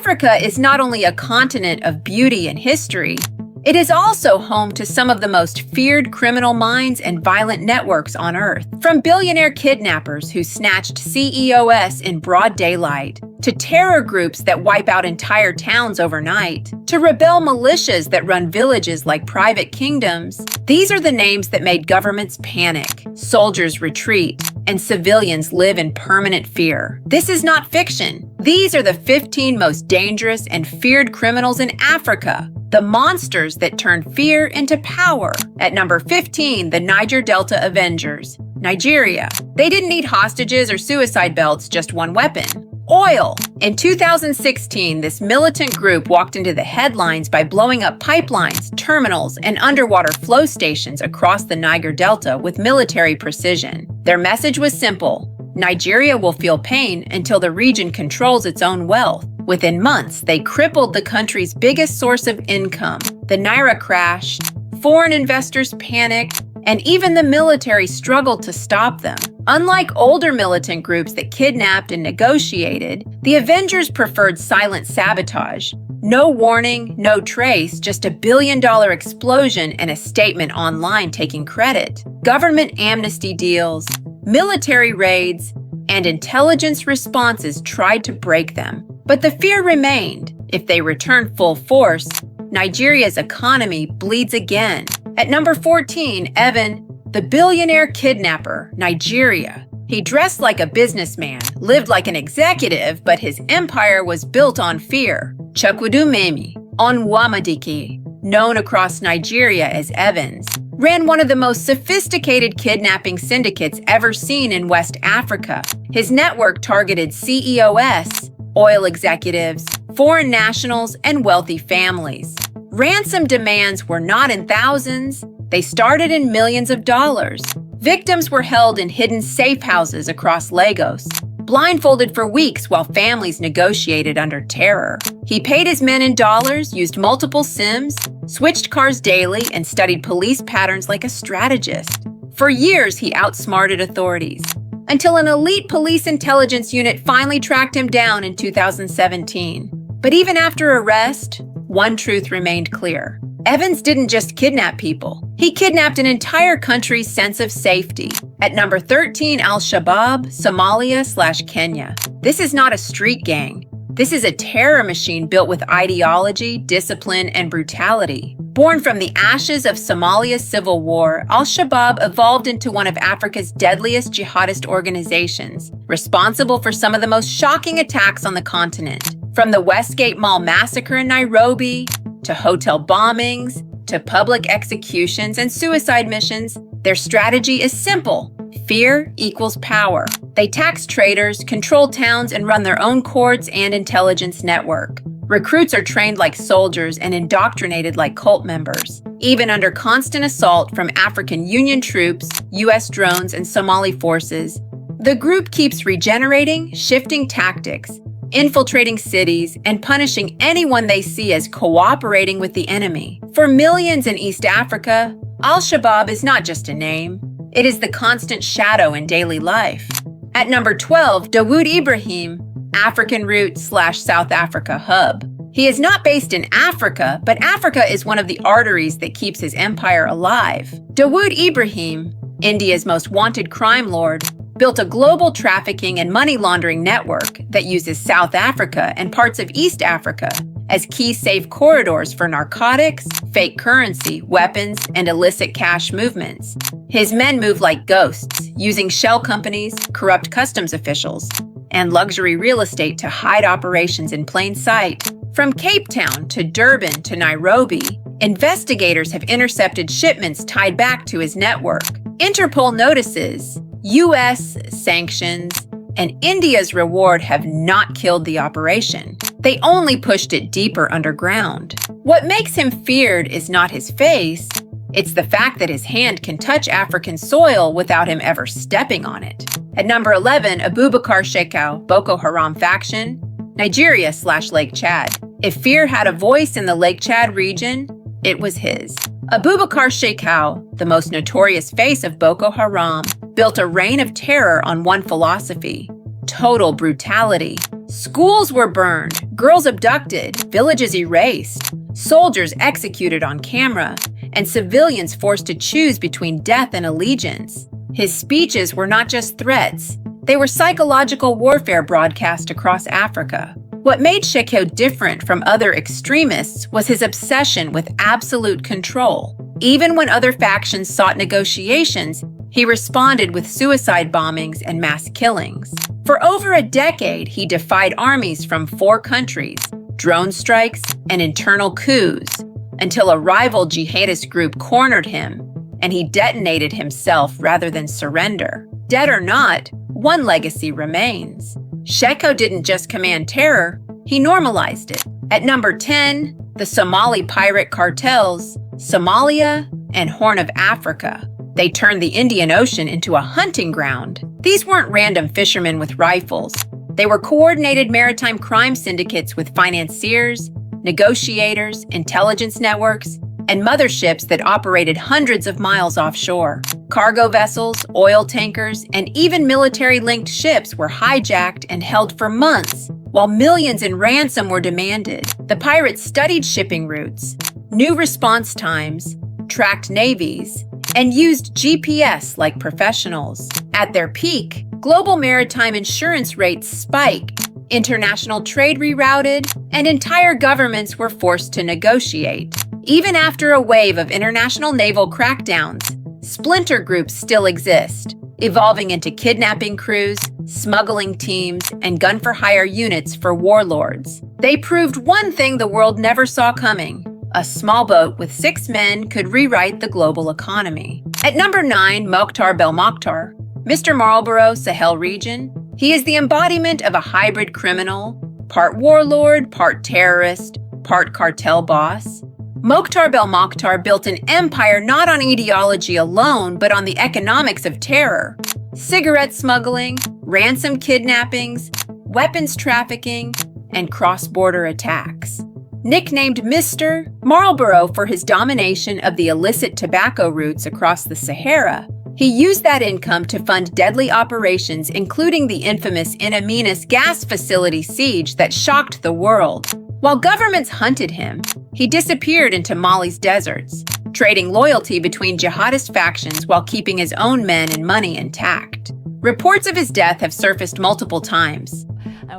Africa is not only a continent of beauty and history, it is also home to some of the most feared criminal minds and violent networks on Earth. From billionaire kidnappers who snatched CEOs in broad daylight, to terror groups that wipe out entire towns overnight, to rebel militias that run villages like private kingdoms, these are the names that made governments panic, soldiers retreat, and civilians live in permanent fear. This is not fiction. These are the 15 most dangerous and feared criminals in Africa. The monsters that turn fear into power. At number 15, the Niger Delta Avengers. Nigeria. They didn't need hostages or suicide belts, just one weapon: oil. In 2016, this militant group walked into the headlines by blowing up pipelines, terminals, and underwater flow stations across the Niger Delta with military precision. Their message was simple: Nigeria will feel pain until the region controls its own wealth. Within months, they crippled the country's biggest source of income. The naira crashed, foreign investors panicked, and even the military struggled to stop them. Unlike older militant groups that kidnapped and negotiated, the Avengers preferred silent sabotage. No warning, no trace, just $1 billion explosion and a statement online taking credit. Government amnesty deals, military raids, and intelligence responses tried to break them. But the fear remained. If they return full force, Nigeria's economy bleeds again. At number 14, Evan, the billionaire kidnapper, Nigeria. He dressed like a businessman, lived like an executive, but his empire was built on fear. Chukwudumemi Onwamadike, known across Nigeria as Evans, ran one of the most sophisticated kidnapping syndicates ever seen in West Africa. His network targeted CEOs, oil executives, foreign nationals, and wealthy families. Ransom demands were not in thousands, they started in millions of dollars. Victims were held in hidden safe houses across Lagos, blindfolded for weeks while families negotiated under terror. He paid his men in dollars, used multiple SIMs, switched cars daily, and studied police patterns like a strategist. For years, he outsmarted authorities, until an elite police intelligence unit finally tracked him down in 2017. But even after arrest, one truth remained clear. Evans didn't just kidnap people. He kidnapped an entire country's sense of safety. At number 13, Al-Shabaab, Somalia/Kenya. This is not a street gang. This is a terror machine built with ideology, discipline, and brutality. Born from the ashes of Somalia's civil war, Al-Shabaab evolved into one of Africa's deadliest jihadist organizations, responsible for some of the most shocking attacks on the continent. From the Westgate Mall massacre in Nairobi, to hotel bombings, to public executions and suicide missions, their strategy is simple: fear equals power. They tax traders, control towns, and run their own courts and intelligence network. Recruits are trained like soldiers and indoctrinated like cult members, even under constant assault from African Union troops, US drones, and Somali forces. The group keeps regenerating, shifting tactics, infiltrating cities, and punishing anyone they see as cooperating with the enemy. For millions in East Africa, Al-Shabaab is not just a name. It is the constant shadow in daily life. At number 12, Dawood Ibrahim, African root/South Africa hub. He is not based in Africa, but Africa is one of the arteries that keeps his empire alive. Dawood Ibrahim, India's most wanted crime lord, built a global trafficking and money laundering network that uses South Africa and parts of East Africa as key safe corridors for narcotics, fake currency, weapons, and illicit cash movements. His men move like ghosts, using shell companies, corrupt customs officials, and luxury real estate to hide operations in plain sight. From Cape Town to Durban to Nairobi, investigators have intercepted shipments tied back to his network. Interpol notices, US sanctions, and India's reward have not killed the operation. They only pushed it deeper underground. What makes him feared is not his face, it's the fact that his hand can touch African soil without him ever stepping on it. At number 11, Abubakar Shekau, Boko Haram faction, Nigeria/Lake Chad. If fear had a voice in the Lake Chad region, it was his. Abubakar Shekau, the most notorious face of Boko Haram, built a reign of terror on one philosophy: total brutality. Schools were burned, girls abducted, villages erased, soldiers executed on camera, and civilians forced to choose between death and allegiance. His speeches were not just threats, they were psychological warfare broadcast across Africa. What made Shekau different from other extremists was his obsession with absolute control. Even when other factions sought negotiations, he responded with suicide bombings and mass killings. For over a decade, he defied armies from 4 countries, drone strikes, and internal coups, until a rival jihadist group cornered him, and he detonated himself rather than surrender. Dead or not, one legacy remains. Shekau didn't just command terror, he normalized it. At number 10, the Somali pirate cartels, Somalia and Horn of Africa. They turned the Indian Ocean into a hunting ground. These weren't random fishermen with rifles. They were coordinated maritime crime syndicates with financiers, negotiators, intelligence networks, and motherships that operated hundreds of miles offshore. Cargo vessels, oil tankers, and even military-linked ships were hijacked and held for months, while millions in ransom were demanded. The pirates studied shipping routes, knew response times, tracked navies, and used GPS like professionals. At their peak, global maritime insurance rates spiked, international trade rerouted, and entire governments were forced to negotiate. Even after a wave of international naval crackdowns, splinter groups still exist, evolving into kidnapping crews, smuggling teams, and gun-for-hire units for warlords. They proved one thing the world never saw coming: a small boat with 6 men could rewrite the global economy. At number 9, Mokhtar Belmokhtar, Mr. Marlborough, Sahel region. He is the embodiment of a hybrid criminal, part warlord, part terrorist, part cartel boss. Mokhtar Belmokhtar built an empire not on ideology alone, but on the economics of terror. Cigarette smuggling, ransom kidnappings, weapons trafficking, and cross-border attacks. Nicknamed Mr. Marlborough for his domination of the illicit tobacco routes across the Sahara, he used that income to fund deadly operations, including the infamous In Amenas gas facility siege that shocked the world. While governments hunted him, he disappeared into Mali's deserts, trading loyalty between jihadist factions while keeping his own men and money intact. Reports of his death have surfaced multiple times.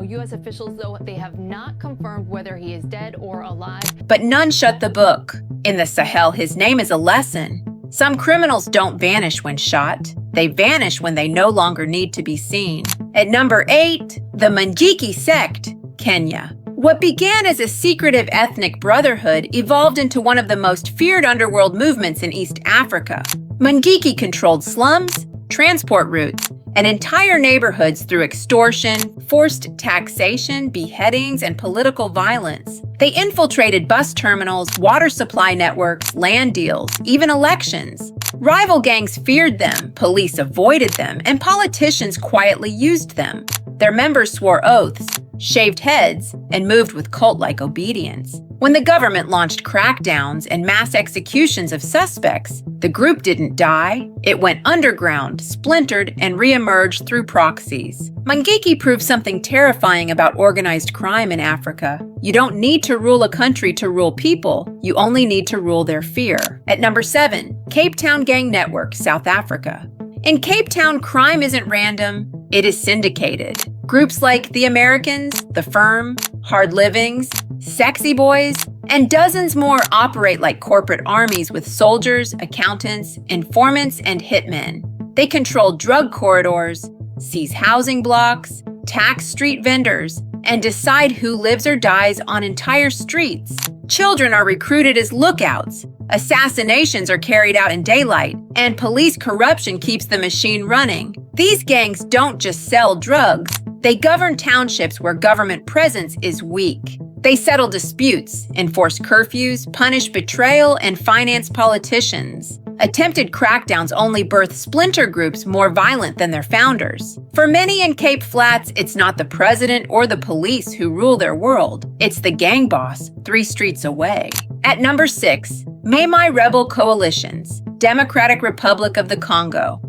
U.S. officials, though, they have not confirmed whether he is dead or alive. But none shut the book. In the Sahel, his name is a lesson. Some criminals don't vanish when shot. They vanish when they no longer need to be seen. At number 8, the Mungiki sect, Kenya. What began as a secretive ethnic brotherhood evolved into one of the most feared underworld movements in East Africa. Mungiki controlled slums, transport routes, and entire neighborhoods through extortion, forced taxation, beheadings, and political violence. They infiltrated bus terminals, water supply networks, land deals, even elections. Rival gangs feared them, police avoided them, and politicians quietly used them. Their members swore oaths, shaved heads, and moved with cult-like obedience. When the government launched crackdowns and mass executions of suspects, the group didn't die. It went underground, splintered, and re-emerged through proxies. Mungiki proved something terrifying about organized crime in Africa. You don't need to rule a country to rule people. You only need to rule their fear. At number 7, Cape Town Gang Network, South Africa. In Cape Town, crime isn't random, it is syndicated. Groups like the Americans, the Firm, Hard Livings, Sexy Boys, and dozens more operate like corporate armies with soldiers, accountants, informants, and hitmen. They control drug corridors, seize housing blocks, tax street vendors, and decide who lives or dies on entire streets. Children are recruited as lookouts, assassinations are carried out in daylight, and police corruption keeps the machine running. These gangs don't just sell drugs, they govern townships where government presence is weak. They settle disputes, enforce curfews, punish betrayal, and finance politicians. Attempted crackdowns only birth splinter groups more violent than their founders. For many in Cape Flats, it's not the president or the police who rule their world. It's the gang boss 3 streets away. At number 6, Mai-Mai rebel coalitions, Democratic Republic of the Congo.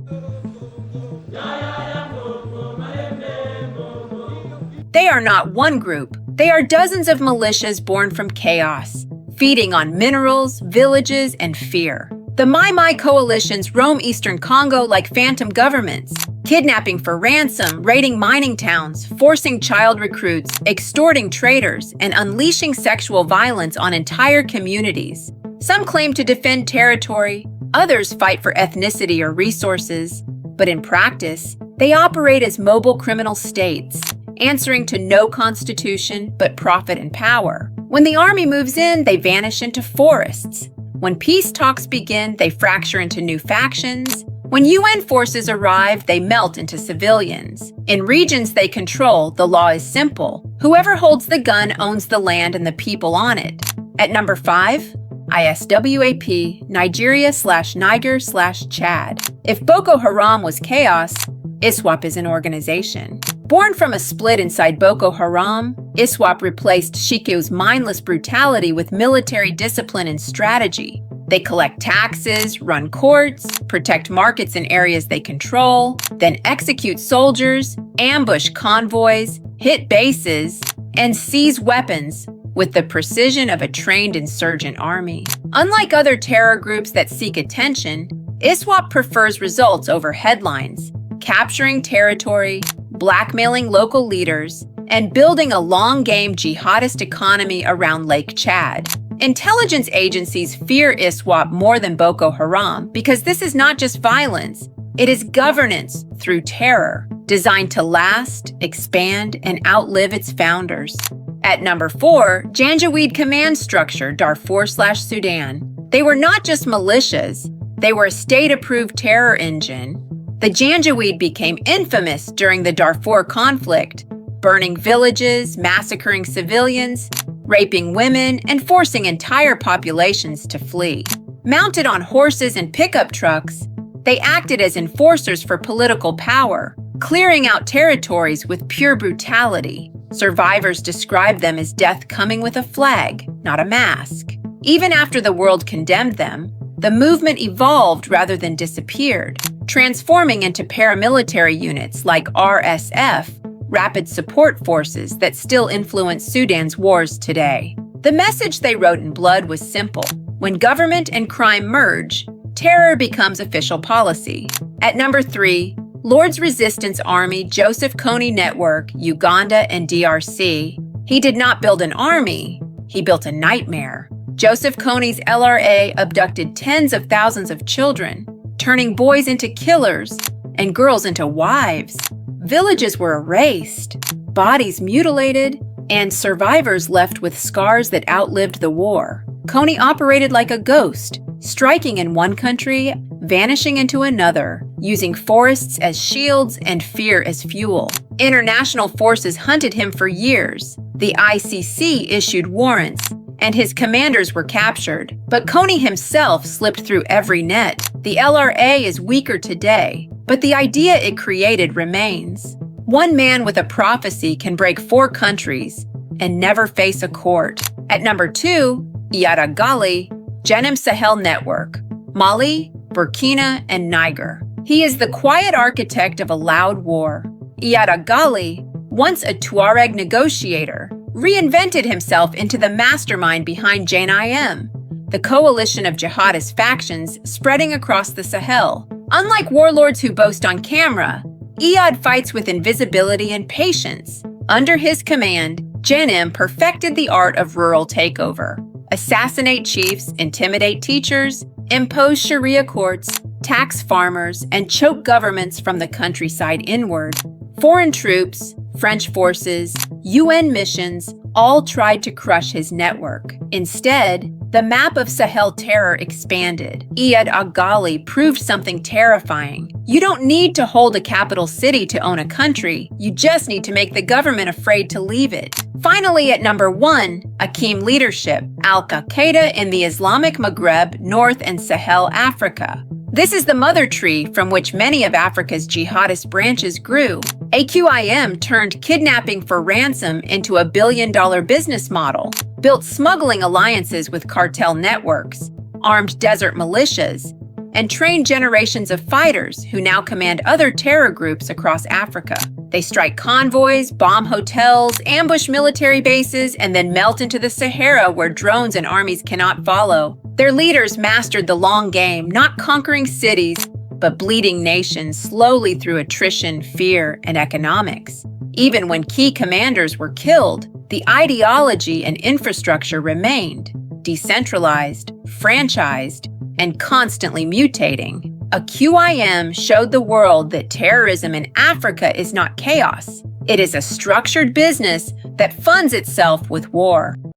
They are not one group. They are dozens of militias born from chaos, feeding on minerals, villages, and fear. The Mai-Mai coalitions roam eastern Congo like phantom governments, kidnapping for ransom, raiding mining towns, forcing child recruits, extorting traders, and unleashing sexual violence on entire communities. Some claim to defend territory, others fight for ethnicity or resources, but in practice, they operate as mobile criminal states, answering to no constitution but profit and power. When the army moves in, they vanish into forests. When peace talks begin, they fracture into new factions. When UN forces arrive, they melt into civilians. In regions they control, the law is simple. Whoever holds the gun owns the land and the people on it. At number 5, ISWAP, Nigeria/Niger/Chad. If Boko Haram was chaos, ISWAP is an organization. Born from a split inside Boko Haram, ISWAP replaced Shekau's mindless brutality with military discipline and strategy. They collect taxes, run courts, protect markets in areas they control, then execute soldiers, ambush convoys, hit bases, and seize weapons with the precision of a trained insurgent army. Unlike other terror groups that seek attention, ISWAP prefers results over headlines, capturing territory, blackmailing local leaders, and building a long-game jihadist economy around Lake Chad. Intelligence agencies fear ISWAP more than Boko Haram because this is not just violence, it is governance through terror, designed to last, expand, and outlive its founders. At number 4, Janjaweed Command Structure, Darfur/Sudan. They were not just militias, they were a state-approved terror engine. The Janjaweed became infamous during the Darfur conflict, burning villages, massacring civilians, raping women, and forcing entire populations to flee. Mounted on horses and pickup trucks, they acted as enforcers for political power, clearing out territories with pure brutality. Survivors describe them as death coming with a flag, not a mask. Even after the world condemned them, the movement evolved rather than disappeared, transforming into paramilitary units like RSF, Rapid Support Forces, that still influence Sudan's wars today. The message they wrote in blood was simple. When government and crime merge, terror becomes official policy. At number 3, Lord's Resistance Army Joseph Kony Network, Uganda and DRC. He did not build an army, he built a nightmare. Joseph Kony's LRA abducted tens of thousands of children, turning boys into killers and girls into wives. Villages were erased, bodies mutilated, and survivors left with scars that outlived the war. Kony operated like a ghost, striking in one country, vanishing into another, using forests as shields and fear as fuel. International forces hunted him for years. The ICC issued warrants, and his commanders were captured. But Kony himself slipped through every net. The LRA is weaker today, but the idea it created remains. One man with a prophecy can break 4 countries and never face a court. At number 2, Iyad Ghaly, Jenim Sahel Network, Mali, Burkina, and Niger. He is the quiet architect of a loud war. Iyad Ghaly, once a Tuareg negotiator, reinvented himself into the mastermind behind JNIM, the coalition of jihadist factions spreading across the Sahel. Unlike warlords who boast on camera, Iyad fights with invisibility and patience. Under his command, JNIM perfected the art of rural takeover. Assassinate chiefs, intimidate teachers, impose Sharia courts, tax farmers, and choke governments from the countryside inward. Foreign troops, French forces, UN missions all tried to crush his network. Instead, the map of Sahel terror expanded. Iyad Ghaly proved something terrifying. You don't need to hold a capital city to own a country. You just need to make the government afraid to leave it. Finally, at number 1, Akeem leadership, Al-Qaeda in the Islamic Maghreb, North and Sahel Africa. This is the mother tree from which many of Africa's jihadist branches grew. AQIM turned kidnapping for ransom into a billion-dollar business model, built smuggling alliances with cartel networks, armed desert militias, and trained generations of fighters who now command other terror groups across Africa. They strike convoys, bomb hotels, ambush military bases, and then melt into the Sahara where drones and armies cannot follow. Their leaders mastered the long game, not conquering cities, but bleeding nations slowly through attrition, fear, and economics. Even when key commanders were killed, the ideology and infrastructure remained, decentralized, franchised, and constantly mutating. A QIM showed the world that terrorism in Africa is not chaos. It is a structured business that funds itself with war.